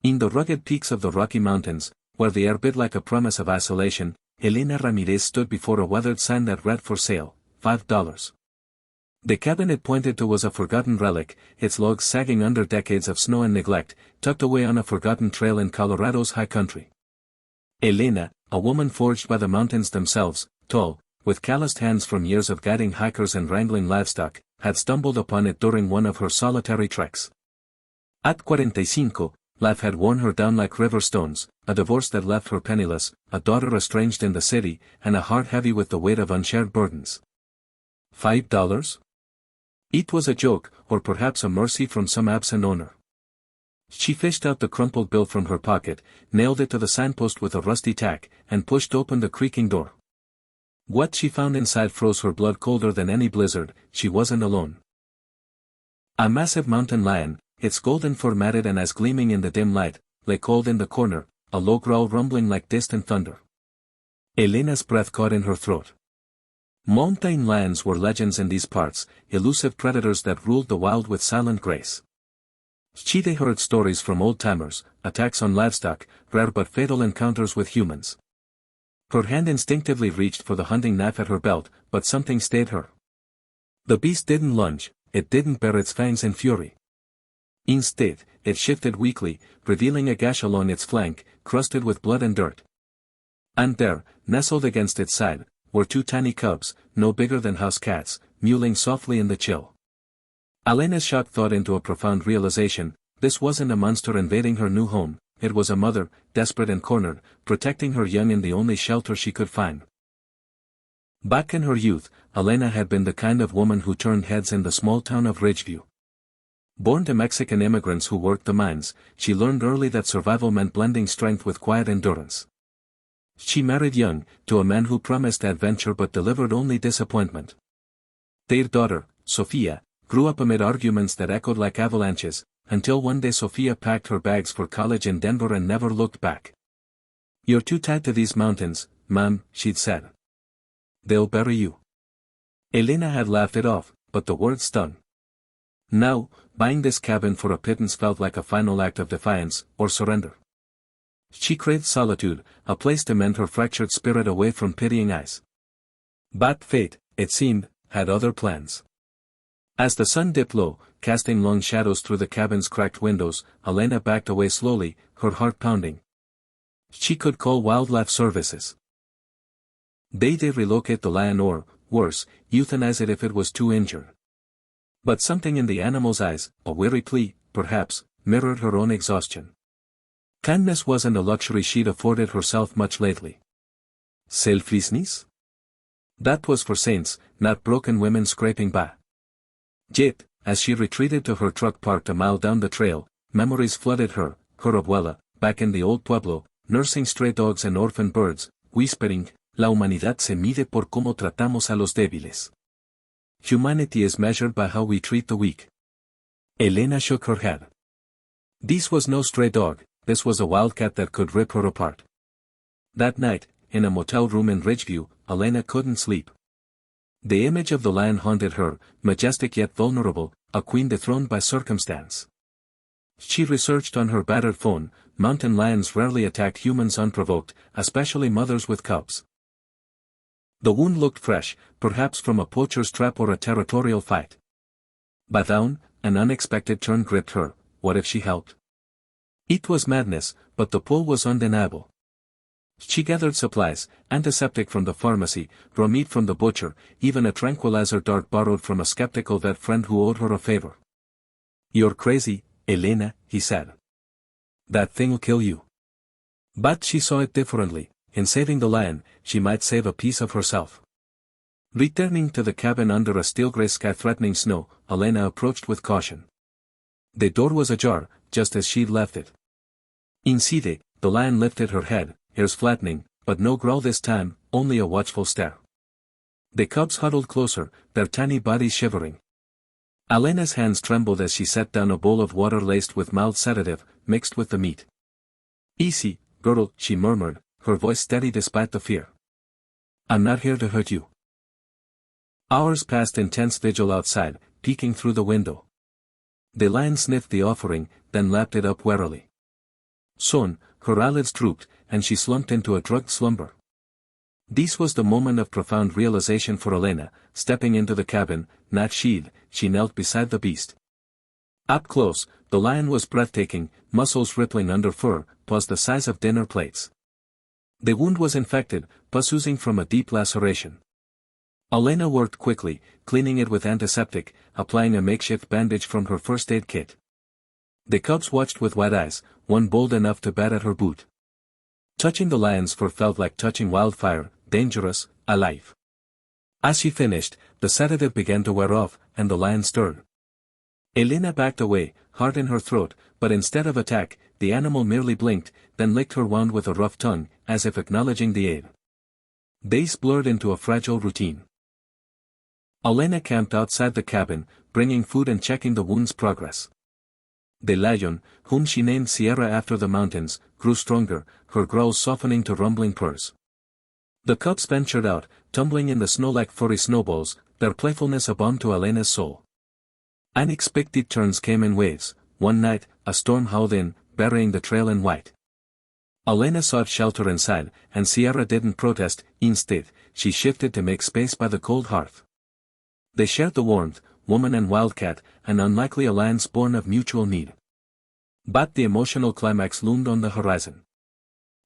In the rugged peaks of the Rocky Mountains, where the air bit like a promise of isolation, Elena Ramirez stood before a weathered sign that read for sale, $5. The cabin it pointed to was a forgotten relic, its logs sagging under decades of snow and neglect, tucked away on a forgotten trail in Colorado's high country. Elena, a woman forged by the mountains themselves, tall, with calloused hands from years of guiding hikers and wrangling livestock, had stumbled upon it during one of her solitary treks. At 45, life had worn her down like river stones, a divorce that left her penniless, a daughter estranged in the city, and a heart heavy with the weight of unshared burdens. $5? It was a joke, or perhaps a mercy from some absent owner. She fished out the crumpled bill from her pocket, nailed it to the signpost with a rusty tack, and pushed open the creaking door. What she found inside froze her blood colder than any blizzard. She wasn't alone. A massive mountain lion, its golden fur matted and as gleaming in the dim light, lay cold in the corner, a low growl rumbling like distant thunder. Elena's breath caught in her throat. Mountain lions were legends in these parts, elusive predators that ruled the wild with silent grace. She heard stories from old-timers, attacks on livestock, rare but fatal encounters with humans. Her hand instinctively reached for the hunting knife at her belt, but something stayed her. The beast didn't lunge, it didn't bare its fangs in fury. Instead, it shifted weakly, revealing a gash along its flank, crusted with blood and dirt. And there, nestled against its side, were two tiny cubs, no bigger than house cats, mewling softly in the chill. Elena's shock thought into a profound realization: this wasn't a monster invading her new home, it was a mother, desperate and cornered, protecting her young in the only shelter she could find. Back in her youth, Elena had been the kind of woman who turned heads in the small town of Ridgeview. Born to Mexican immigrants who worked the mines, she learned early that survival meant blending strength with quiet endurance. She married young, to a man who promised adventure but delivered only disappointment. Their daughter, Sofia, grew up amid arguments that echoed like avalanches, until one day Sofia packed her bags for college in Denver and never looked back. "You're too tied to these mountains, Mom," she'd said. "They'll bury you." Elena had laughed it off, but the words stung. Now, buying this cabin for a pittance felt like a final act of defiance, or surrender. She craved solitude, a place to mend her fractured spirit away from pitying eyes. But fate, it seemed, had other plans. As the sun dipped low, casting long shadows through the cabin's cracked windows, Elena backed away slowly, her heart pounding. She could call wildlife services. They'd relocate the lion or, worse, euthanize it if it was too injured. But something in the animal's eyes, a weary plea, perhaps, mirrored her own exhaustion. Kindness wasn't a luxury she'd afforded herself much lately. Selflessness? That was for saints, not broken women scraping by. Yet, as she retreated to her truck parked a mile down the trail, memories flooded her abuela, back in the old pueblo, nursing stray dogs and orphan birds, whispering, "La humanidad se mide por cómo tratamos a los débiles. Humanity is measured by how we treat the weak." Elena shook her head. This was no stray dog, this was a wildcat that could rip her apart. That night, in a motel room in Ridgeview, Elena couldn't sleep. The image of the lion haunted her, majestic yet vulnerable, a queen dethroned by circumstance. She researched on her battered phone: mountain lions rarely attack humans unprovoked, especially mothers with cubs. The wound looked fresh, perhaps from a poacher's trap or a territorial fight. But down, an unexpected turn gripped her: what if she helped? It was madness, but the pull was undeniable. She gathered supplies: antiseptic from the pharmacy, raw meat from the butcher, even a tranquilizer dart borrowed from a skeptical vet friend who owed her a favor. "You're crazy, Elena," he said. "That thing'll kill you." But she saw it differently: in saving the lion, she might save a piece of herself. Returning to the cabin under a steel gray sky threatening snow, Elena approached with caution. The door was ajar, just as she'd left it. Inside, the lion lifted her head, ears flattening, but no growl this time, only a watchful stare. The cubs huddled closer, their tiny bodies shivering. Elena's hands trembled as she set down a bowl of water laced with mild sedative, mixed with the meat. "Easy, girl," she murmured, her voice steady despite the fear. "I'm not here to hurt you." Hours passed in tense vigil outside, peeking through the window. The lion sniffed the offering, then lapped it up warily. Soon, her eyelids drooped, and she slumped into a drugged slumber. This was the moment of profound realization for Elena. Stepping into the cabin, not sheathed, she knelt beside the beast. Up close, the lion was breathtaking, muscles rippling under fur, paws the size of dinner plates. The wound was infected, pus oozing from a deep laceration. Elena worked quickly, cleaning it with antiseptic, applying a makeshift bandage from her first aid kit. The cubs watched with wide eyes, one bold enough to bat at her boot. Touching the lion's fur felt like touching wildfire, dangerous, alive. As she finished, the sedative began to wear off, and the lion stirred. Elena backed away, heart in her throat, but instead of attack, the animal merely blinked, then licked her wound with a rough tongue, as if acknowledging the aid. Days blurred into a fragile routine. Elena camped outside the cabin, bringing food and checking the wound's progress. The lion, whom she named Sierra after the mountains, grew stronger, her growls softening to rumbling purrs. The cubs ventured out, tumbling in the snow like furry snowballs, their playfulness a balm to Elena's soul. Unexpected turns came in waves. One night, a storm howled in, burying the trail in white. Elena sought shelter inside, and Sierra didn't protest. Instead, she shifted to make space by the cold hearth. They shared the warmth, woman and wildcat, an unlikely alliance born of mutual need. But the emotional climax loomed on the horizon.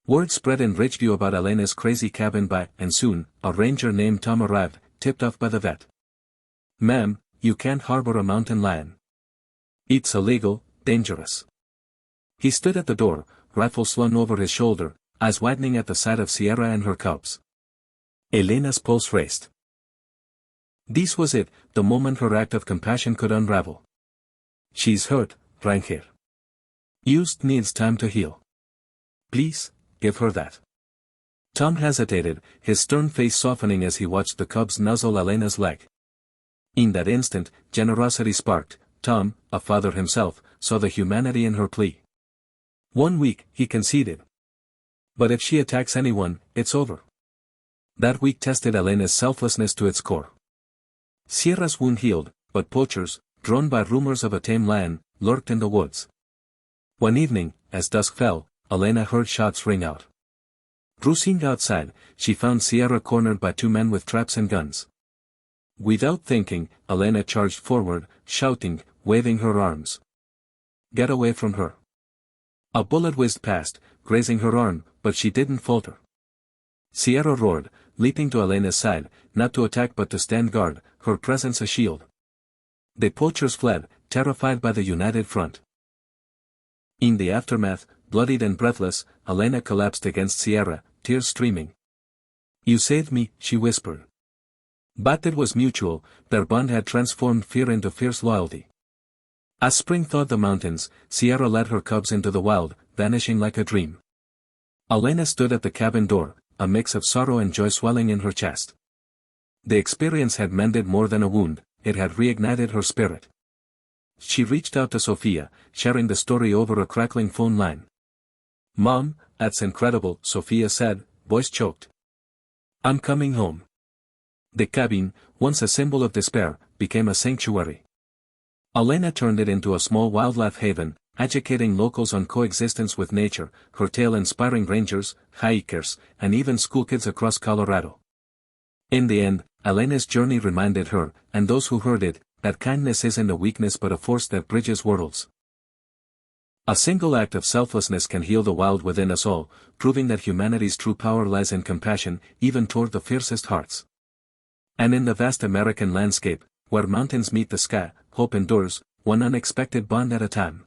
Word spread in Ridgeview about Elena's crazy cabin and soon, a ranger named Tom arrived, tipped off by the vet. "Ma'am, you can't harbor a mountain lion. It's illegal, dangerous." He stood at the door, rifle slung over his shoulder, eyes widening at the sight of Sierra and her cubs. Elena's pulse raced. This was it, the moment her act of compassion could unravel. "She's hurt, Ranger. Just needs time to heal. Please, give her that." Tom hesitated, his stern face softening as he watched the cubs nuzzle Elena's leg. In that instant, generosity sparked. Tom, a father himself, saw the humanity in her plea. 1 week, he conceded. But if she attacks anyone, it's over. That week tested Elena's selflessness to its core. Sierra's wound healed, but poachers, drawn by rumors of a tame lion, lurked in the woods. One evening, as dusk fell, Elena heard shots ring out. Cruising outside, she found Sierra cornered by 2 men with traps and guns. Without thinking, Elena charged forward, shouting, waving her arms. "Get away from her." A bullet whizzed past, grazing her arm, but she didn't falter. Sierra roared, leaping to Elena's side, not to attack but to stand guard, her presence a shield. The poachers fled, terrified by the united front. In the aftermath, bloodied and breathless, Elena collapsed against Sierra, tears streaming. "You saved me," she whispered. But it was mutual, their bond had transformed fear into fierce loyalty. As spring thawed the mountains, Sierra led her cubs into the wild, vanishing like a dream. Elena stood at the cabin door, a mix of sorrow and joy swelling in her chest. The experience had mended more than a wound, it had reignited her spirit. She reached out to Sophia, sharing the story over a crackling phone line. "Mom, that's incredible," Sophia said, voice choked. "I'm coming home." The cabin, once a symbol of despair, became a sanctuary. Elena turned it into a small wildlife haven, educating locals on coexistence with nature, her tale inspiring rangers, hikers, and even schoolkids across Colorado. In the end, Elena's journey reminded her, and those who heard it, that kindness isn't a weakness but a force that bridges worlds. A single act of selflessness can heal the wild within us all, proving that humanity's true power lies in compassion, even toward the fiercest hearts. And in the vast American landscape, where mountains meet the sky, hope endures, one unexpected bond at a time.